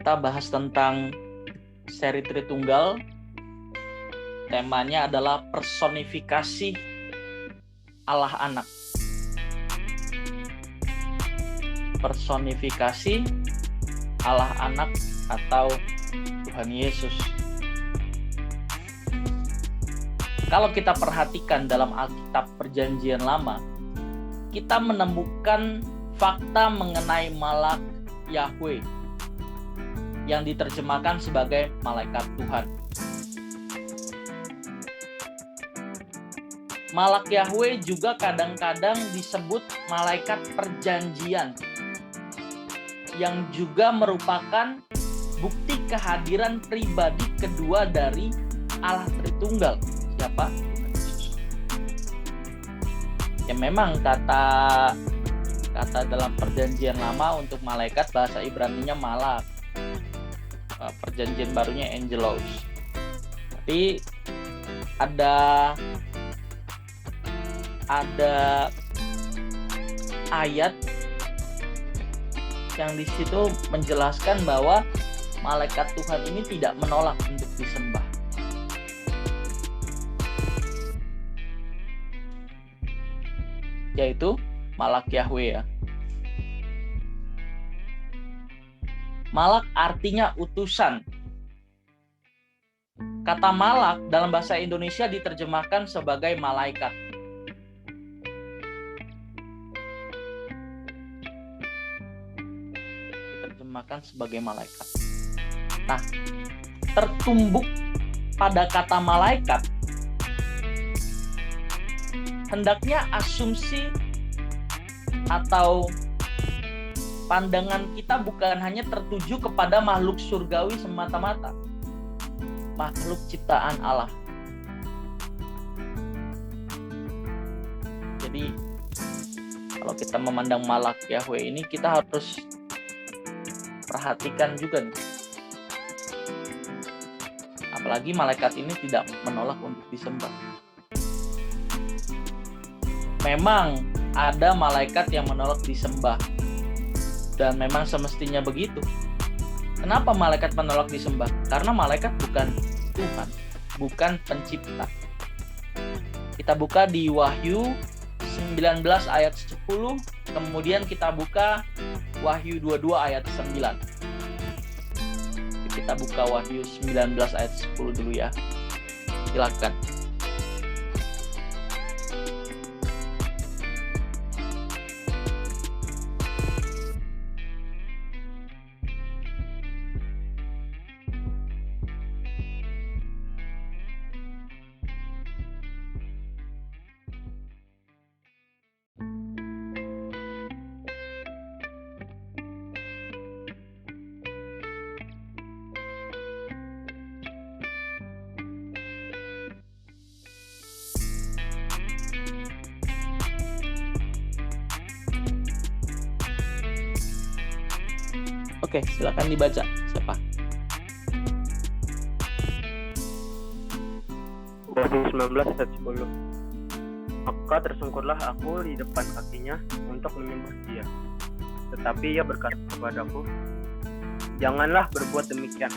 kita bahas tentang seri Tritunggal. Temanya adalah personifikasi Allah Anak. Personifikasi Allah Anak atau Tuhan Yesus. Kalau kita perhatikan dalam Alkitab Perjanjian Lama, kita menemukan fakta mengenai Malak Yahweh yang diterjemahkan sebagai malaikat Tuhan. Malak Yahweh juga kadang-kadang disebut malaikat perjanjian, yang juga merupakan bukti kehadiran pribadi kedua dari Allah Tritunggal. Siapa? Ya memang kata dalam Perjanjian Lama untuk malaikat bahasa Ibrani-nya malak. Perjanjian barunya angelos. Tapi ada ayat yang di situ menjelaskan bahwa malaikat Tuhan ini tidak menolak untuk disembah. Yaitu Malak Yahweh ya. Malak artinya utusan. Kata malak dalam bahasa Indonesia diterjemahkan sebagai malaikat. Diterjemahkan sebagai malaikat. Nah, tertumbuk pada kata malaikat, hendaknya asumsi atau pandangan kita bukan hanya tertuju kepada makhluk surgawi semata-mata, makhluk ciptaan Allah. Jadi kalau kita memandang Malak Yahweh ini, kita harus perhatikan juga nih. Apalagi malaikat ini tidak menolak untuk disembah. Memang ada malaikat yang menolak disembah, dan memang semestinya begitu. Kenapa malaikat menolak disembah? Karena malaikat bukan Tuhan, bukan pencipta. Kita buka di Wahyu 19 ayat 10, kemudian kita buka Wahyu 22 ayat 9. Kita buka Wahyu 19 ayat 10 dulu ya. Silakan. Oke, silakan dibaca. Siapa? Wahyu 19 ayat 10. Maka tersungkurlah aku di depan kakinya untuk menyembah dia. Tetapi ia berkata kepadaku, janganlah berbuat demikian.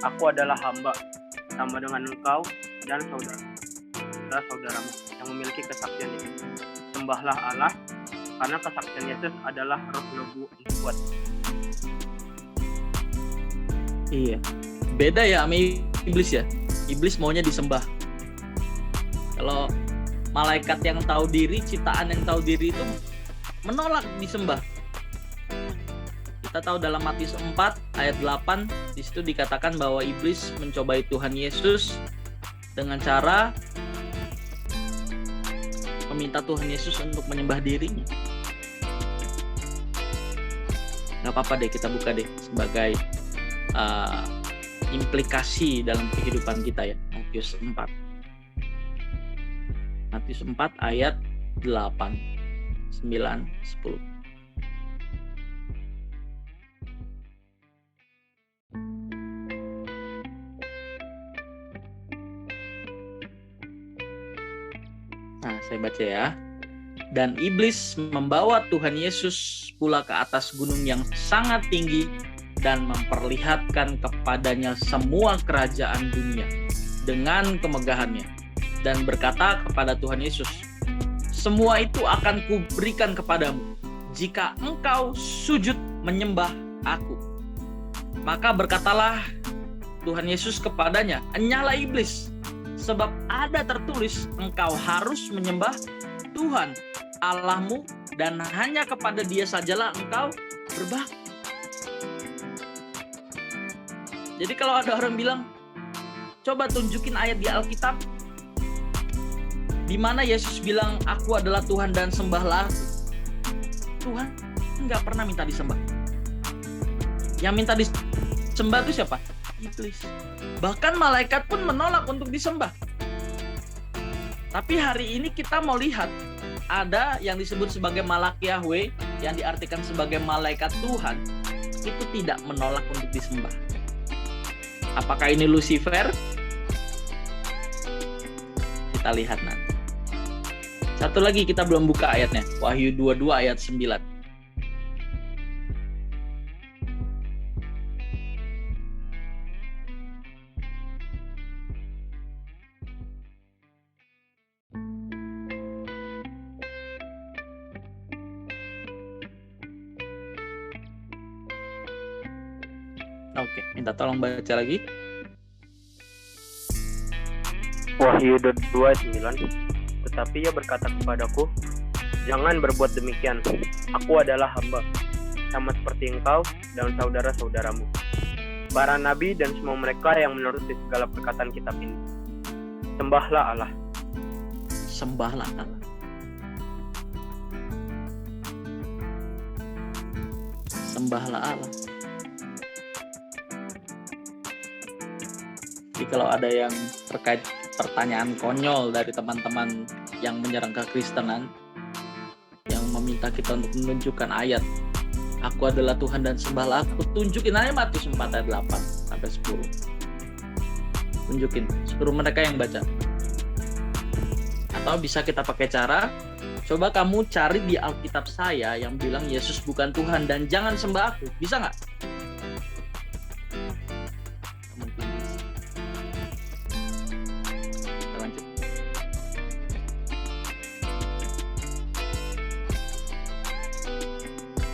Aku adalah hamba, sama dengan engkau dan saudaramu yang memiliki kesaksian itu. Sembahlah Allah, karena kesaksian Yesus adalah roh nubuat. Iya. Beda ya sama iblis ya. Iblis maunya disembah. Kalau malaikat yang tahu diri, ciptaan yang tahu diri itu menolak disembah. Kita tahu dalam Matius 4 ayat 8, di situ dikatakan bahwa iblis mencobai Tuhan Yesus dengan cara meminta Tuhan Yesus untuk menyembah dirinya. Gak apa-apa deh, kita buka deh sebagai implikasi dalam kehidupan kita ya. Matius 4 ayat 8, 9, 10. Nah, saya baca ya. Dan iblis membawa Tuhan Yesus pula ke atas gunung yang sangat tinggi dan memperlihatkan kepadanya semua kerajaan dunia dengan kemegahannya, dan berkata kepada Tuhan Yesus, semua itu akan kuberikan kepadamu jika engkau sujud menyembah aku. Maka berkatalah Tuhan Yesus kepadanya, enyalah iblis, sebab ada tertulis, engkau harus menyembah Tuhan Allahmu dan hanya kepada Dia sajalah engkau berbakti. Jadi kalau ada orang bilang, coba tunjukin ayat di Alkitab di mana Yesus bilang, aku adalah Tuhan dan sembahlah aku. Tuhan nggak pernah minta disembah. Yang minta disembah itu siapa? Iblis. Bahkan malaikat pun menolak untuk disembah. Tapi hari ini kita mau lihat, ada yang disebut sebagai malak Yahweh, yang diartikan sebagai malaikat Tuhan, itu tidak menolak untuk disembah. Apakah ini Lucifer? Kita lihat nanti. Satu lagi kita belum buka ayatnya. Wahyu 22 ayat 9. Oke, minta tolong baca lagi. Wahyu 22 ayat 9. Tetapi ia berkata kepadaku, jangan berbuat demikian. Aku adalah hamba, sama seperti engkau dan saudara-saudaramu, para nabi dan semua mereka yang menuruti segala perkataan kitab ini. Sembahlah Allah. Sembahlah Allah. Sembahlah Allah. Jadi kalau ada yang terkait pertanyaan konyol dari teman-teman yang menyerang kekristenan, yang meminta kita untuk menunjukkan ayat, aku adalah Tuhan dan sembahlah aku, tunjukin aja Matius 4 ayat 8 sampai 10. Tunjukin, suruh mereka yang baca. Atau bisa kita pakai cara, coba kamu cari di Alkitab saya yang bilang Yesus bukan Tuhan dan jangan sembah aku. Bisa nggak? Mungkin bisa. Kita lanjut.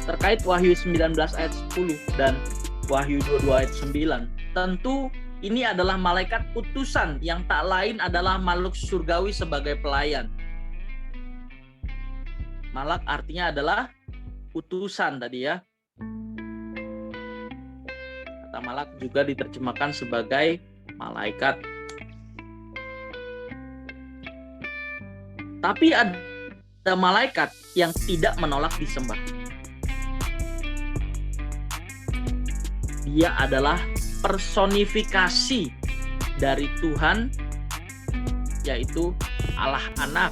Terkait Wahyu 19 ayat 10 dan Wahyu 22 ayat 9, tentu ini adalah malaikat utusan yang tak lain adalah makhluk surgawi sebagai pelayan. Malak artinya adalah utusan tadi ya. Kata malak juga diterjemahkan sebagai malaikat. Tapi ada malaikat yang tidak menolak disembah. Dia adalah personifikasi dari Tuhan, yaitu Allah Anak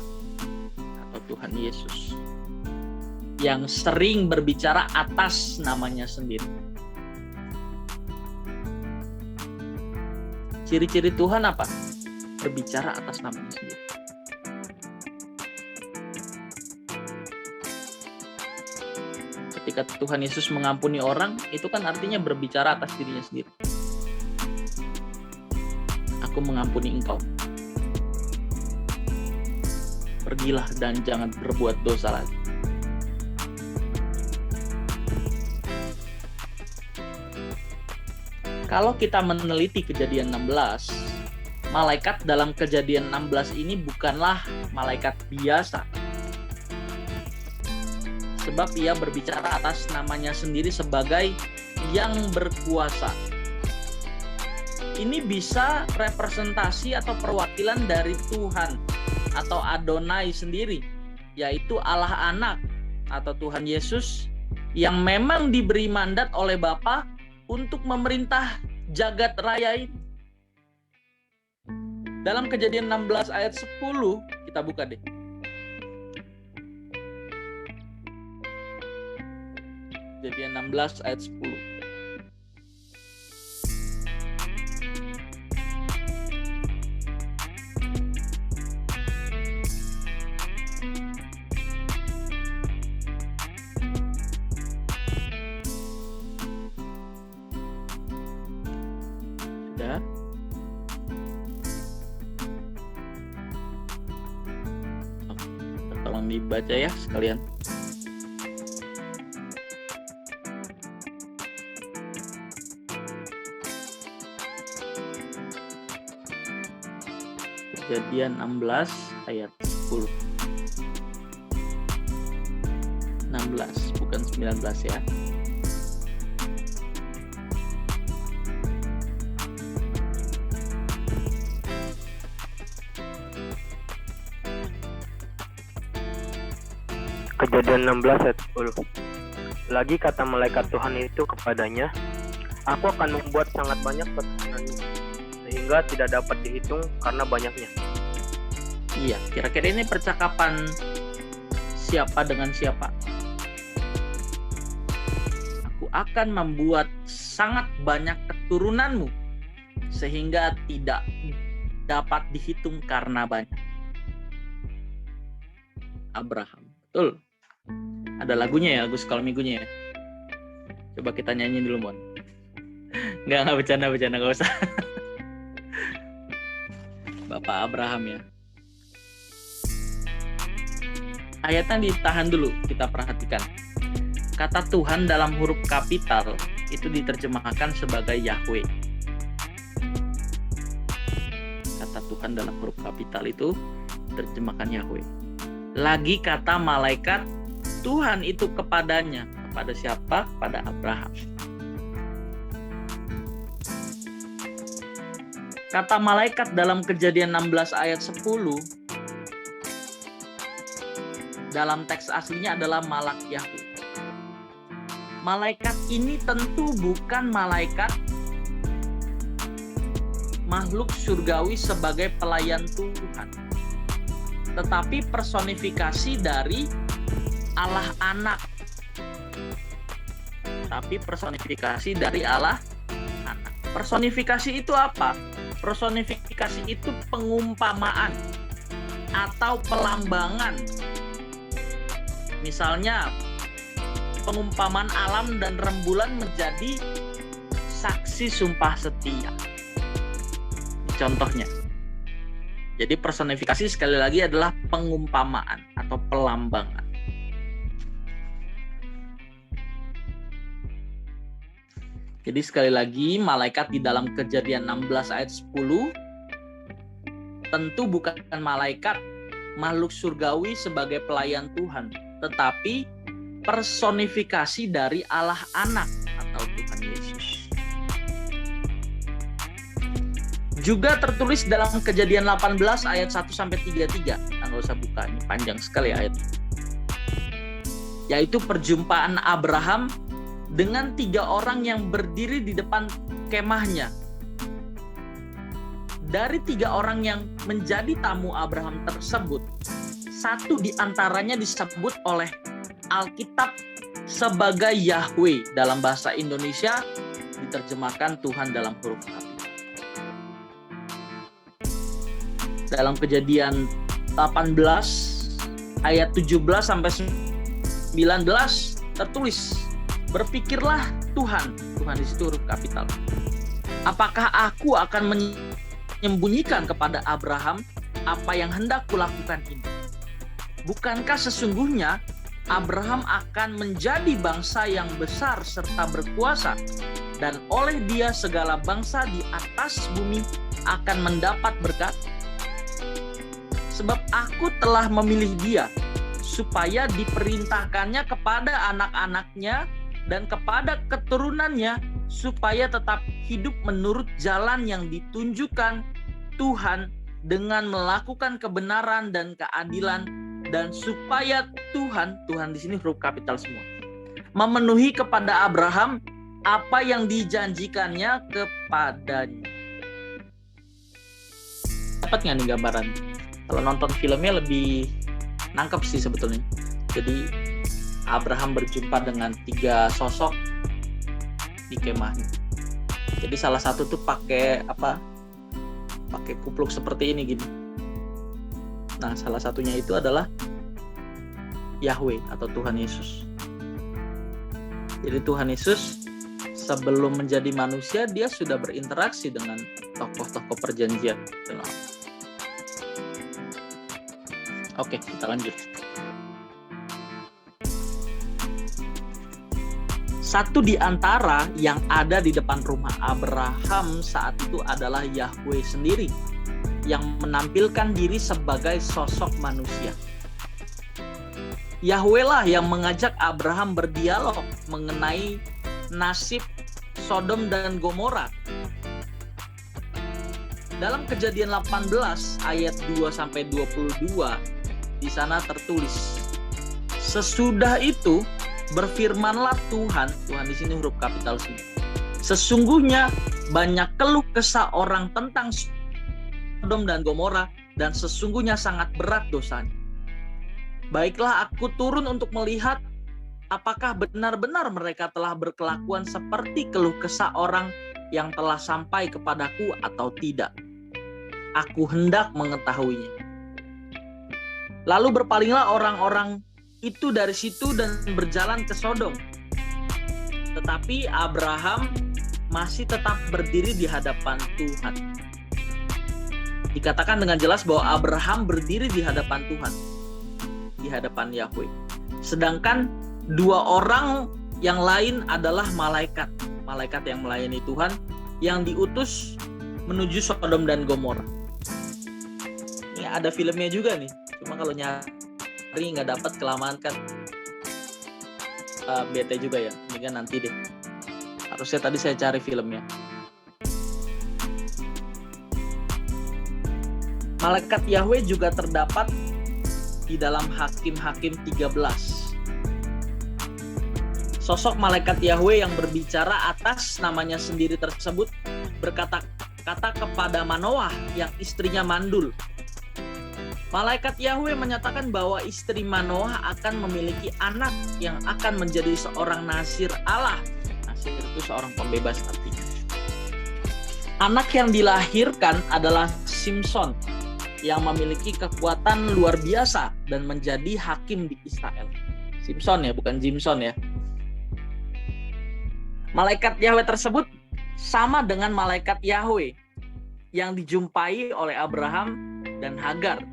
atau Tuhan Yesus, yang sering berbicara atas namanya sendiri. Ciri-ciri Tuhan apa? Berbicara atas namanya sendiri. Ketika Tuhan Yesus mengampuni orang, itu kan artinya berbicara atas dirinya sendiri. Aku mengampuni engkau. Pergilah dan jangan berbuat dosa lagi. Kalau kita meneliti Kejadian 16, malaikat dalam Kejadian 16 ini bukanlah malaikat biasa. Sebab ia berbicara atas namanya sendiri sebagai yang berkuasa. Ini bisa representasi atau perwakilan dari Tuhan atau Adonai sendiri, yaitu Allah Anak atau Tuhan Yesus yang memang diberi mandat oleh Bapa untuk memerintah jagat raya ini. Dalam Kejadian 16 ayat 10, kita buka deh. Kejadian 16 ayat 10. baca. Tolong dibaca ya sekalian. Kejadian 16 ayat 10. 16 bukan 19 ya. Kejadian 16 ayat 10. Lagi kata malaikat Tuhan itu kepadanya, aku akan membuat sangat banyak keturunanmu, sehingga tidak dapat dihitung karena banyaknya. Iya, kira-kira ini percakapan siapa dengan siapa? Aku akan membuat sangat banyak keturunanmu, sehingga tidak dapat dihitung karena banyak. Abraham, betul. Ada lagunya ya, Agus kalau minggunya ya. Coba kita nyanyi dulu, Mon. Enggak bercanda, enggak usah. Bapak Abraham ya. Ayatnya ditahan dulu, kita perhatikan. Kata Tuhan dalam huruf kapital itu diterjemahkan sebagai Yahweh. Kata Tuhan dalam huruf kapital itu diterjemahkan Yahweh. Lagi kata malaikat Tuhan itu kepadanya. Kepada siapa? Kepada Abraham. Kata malaikat dalam Kejadian 16 ayat 10 dalam teks aslinya adalah malak Yahweh. Malaikat ini tentu bukan malaikat makhluk surgawi sebagai pelayan Tuhan, tetapi personifikasi dari Allah Anak. Personifikasi itu apa? Personifikasi itu pengumpamaan atau pelambangan. Misalnya, pengumpamaan alam dan rembulan menjadi saksi sumpah setia. Ini contohnya. Jadi personifikasi sekali lagi adalah pengumpamaan atau pelambangan. Jadi sekali lagi, malaikat di dalam Kejadian 16 ayat 10 tentu bukan malaikat makhluk surgawi sebagai pelayan Tuhan, tetapi personifikasi dari Allah Anak atau Tuhan Yesus. Juga tertulis dalam Kejadian 18 ayat 1-33. Nggak usah buka, ini panjang sekali ayat. Yaitu perjumpaan Abraham dengan 3 orang yang berdiri di depan kemahnya. Dari 3 orang yang menjadi tamu Abraham tersebut, 1 di antaranya disebut oleh Alkitab sebagai Yahweh. Dalam bahasa Indonesia diterjemahkan Tuhan dalam huruf kapital. Dalam Kejadian 18 ayat 17-19 tertulis, berpikirlah Tuhan di situ huruf kapital. Apakah aku akan menyembunyikan kepada Abraham apa yang hendak kulakukan ini? Bukankah sesungguhnya Abraham akan menjadi bangsa yang besar serta berkuasa, dan oleh dia segala bangsa di atas bumi akan mendapat berkat? Sebab aku telah memilih dia supaya diperintahkannya kepada anak-anaknya dan kepada keturunannya, supaya tetap hidup menurut jalan yang ditunjukkan Tuhan dengan melakukan kebenaran dan keadilan, dan supaya Tuhan di sini huruf kapital semua, memenuhi kepada Abraham apa yang dijanjikannya kepadanya. Dapat nggak nih gambaran? Kalau nonton filmnya lebih nangkep sih sebetulnya. Jadi Abraham berjumpa dengan 3 sosok di kemahnya. Jadi salah satu tuh pakai kupluk seperti ini gini. Nah, salah satunya itu adalah Yahweh atau Tuhan Yesus. Jadi Tuhan Yesus sebelum menjadi manusia dia sudah berinteraksi dengan tokoh-tokoh perjanjian. Oke, kita lanjut. Satu di antara yang ada di depan rumah Abraham saat itu adalah Yahweh sendiri yang menampilkan diri sebagai sosok manusia. Yahweh lah yang mengajak Abraham berdialog mengenai nasib Sodom dan Gomora. Dalam Kejadian 18 ayat 2-22 di sana tertulis, sesudah itu berfirmanlah Tuhan di sini huruf kapital semua. Sesungguhnya banyak keluh kesah orang tentang Sodom dan Gomora dan sesungguhnya sangat berat dosanya. Baiklah aku turun untuk melihat apakah benar-benar mereka telah berkelakuan seperti keluh kesah orang yang telah sampai kepadaku atau tidak. Aku hendak mengetahuinya. Lalu berpalinglah orang-orang itu dari situ dan berjalan ke Sodom. Tetapi Abraham masih tetap berdiri di hadapan Tuhan. Dikatakan dengan jelas bahwa Abraham berdiri di hadapan Tuhan, di hadapan Yahweh. Sedangkan dua orang yang lain adalah malaikat yang melayani Tuhan, yang diutus menuju Sodom dan Gomora. Ini ada filmnya juga nih, cuma kalau nyari nggak dapat, kelamaan kan bete juga ya. Ini kan nanti deh, harusnya tadi saya cari filmnya. Malaikat Yahweh juga terdapat di dalam Hakim-Hakim 13. Sosok malaikat Yahweh yang berbicara atas namanya sendiri tersebut berkata-kata kepada Manoah yang istrinya mandul. Malaikat Yahweh menyatakan bahwa istri Manoah akan memiliki anak yang akan menjadi seorang nasir Allah. Nasir itu seorang pembebas artinya. Anak yang dilahirkan adalah Simson yang memiliki kekuatan luar biasa dan menjadi hakim di Israel. Simson ya, bukan Jimson ya. Malaikat Yahweh tersebut sama dengan malaikat Yahweh yang dijumpai oleh Abraham dan Hagar,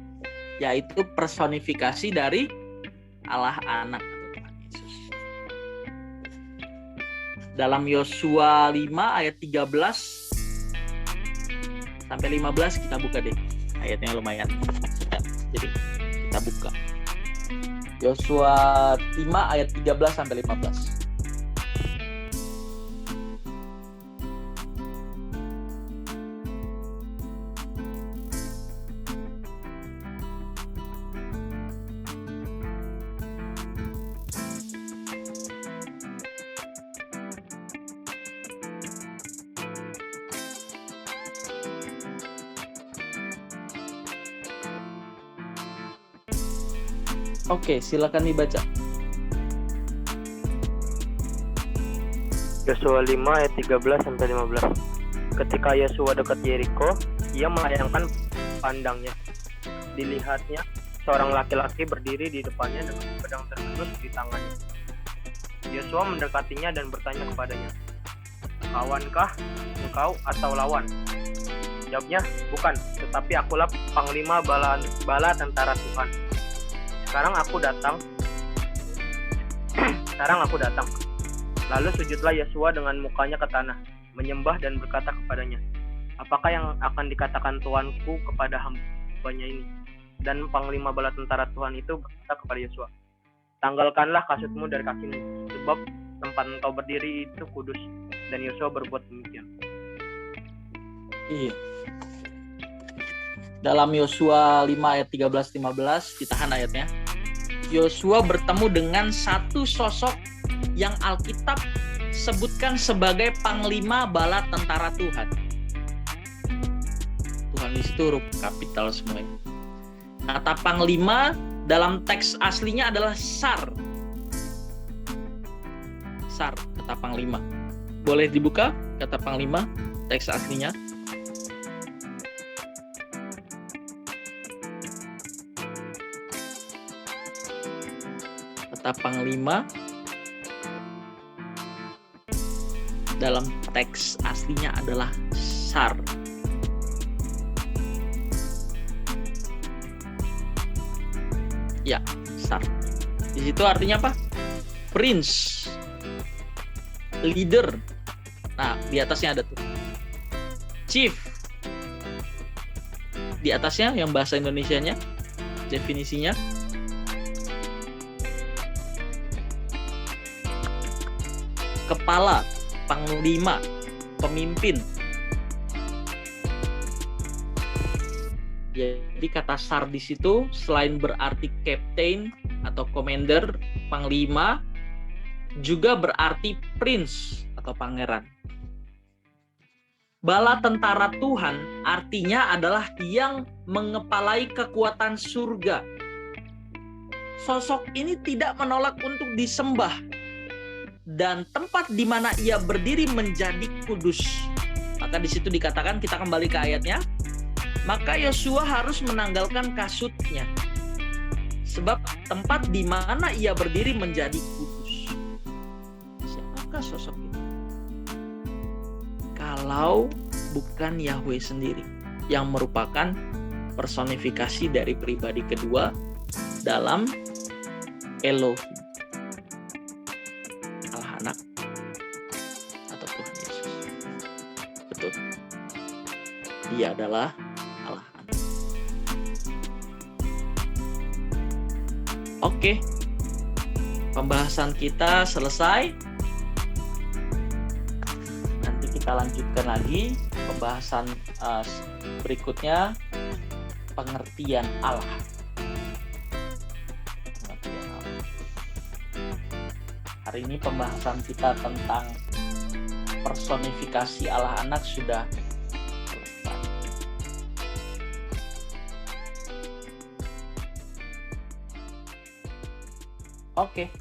yaitu personifikasi dari Allah Anak atau Tuhan Yesus. Dalam Yosua 5 ayat 13 sampai 15 kita buka deh. Ayatnya lumayan. Jadi kita buka. Yosua 5 ayat 13 sampai 15. Oke, silakan dibaca. Yosua 5 ayat 13 sampai 15. Ketika Yosua dekat Yeriko, ia melayangkan pandangnya. Dilihatnya seorang laki-laki berdiri di depannya dengan pedang tertunduk di tangannya. Yosua mendekatinya dan bertanya kepadanya, "Kawankah engkau atau lawan?" Jawabnya, "Bukan, tetapi akulah panglima bala tentara Tuhan. Sekarang aku datang. Lalu sujudlah Yosua dengan mukanya ke tanah, menyembah dan berkata kepadanya, "Apakah yang akan dikatakan Tuanku kepada hamba-Nya ini?" Dan panglima bala tentara Tuhan itu berkata kepada Yosua, "Tanggalkanlah kasutmu dari kakimu, sebab tempat engkau berdiri itu kudus." Dan Yosua berbuat demikian. Iya. Dalam Yosua 5 ayat 13-15, ditahan ayatnya. Yosua bertemu dengan satu sosok yang Alkitab sebutkan sebagai panglima bala tentara Tuhan. Tuhan di situ huruf kapital semuanya. Kata panglima dalam teks aslinya adalah sar. Sar, kata panglima. Boleh dibuka kata panglima teks aslinya? Kata panglima dalam teks aslinya adalah Sar. Ya, Sar. Di situ artinya apa? Prince, leader. Nah, di atasnya ada tuh chief. Di atasnya yang bahasa Indonesianya definisinya kepala, panglima, pemimpin. Jadi kata Sar di situ selain berarti captain atau commander, panglima, juga berarti prince atau pangeran. Bala tentara Tuhan artinya adalah yang mengepalai kekuatan surga. Sosok ini tidak menolak untuk disembah, dan tempat di mana ia berdiri menjadi kudus. Maka di situ dikatakan, kita kembali ke ayatnya, maka Yosua harus menanggalkan kasutnya, sebab tempat di mana ia berdiri menjadi kudus. Siapakah sosok itu? Kalau bukan Yahweh sendiri, yang merupakan personifikasi dari pribadi kedua dalam Elohim, Allah Anak atau Tuhan Yesus. Betul. Dia adalah Allah Anak. Oke. Pembahasan kita selesai. Nanti kita lanjutkan lagi pembahasan berikutnya, pengertian Allah. Hari ini pembahasan kita tentang personifikasi Allah Anak sudah selesai. Oke.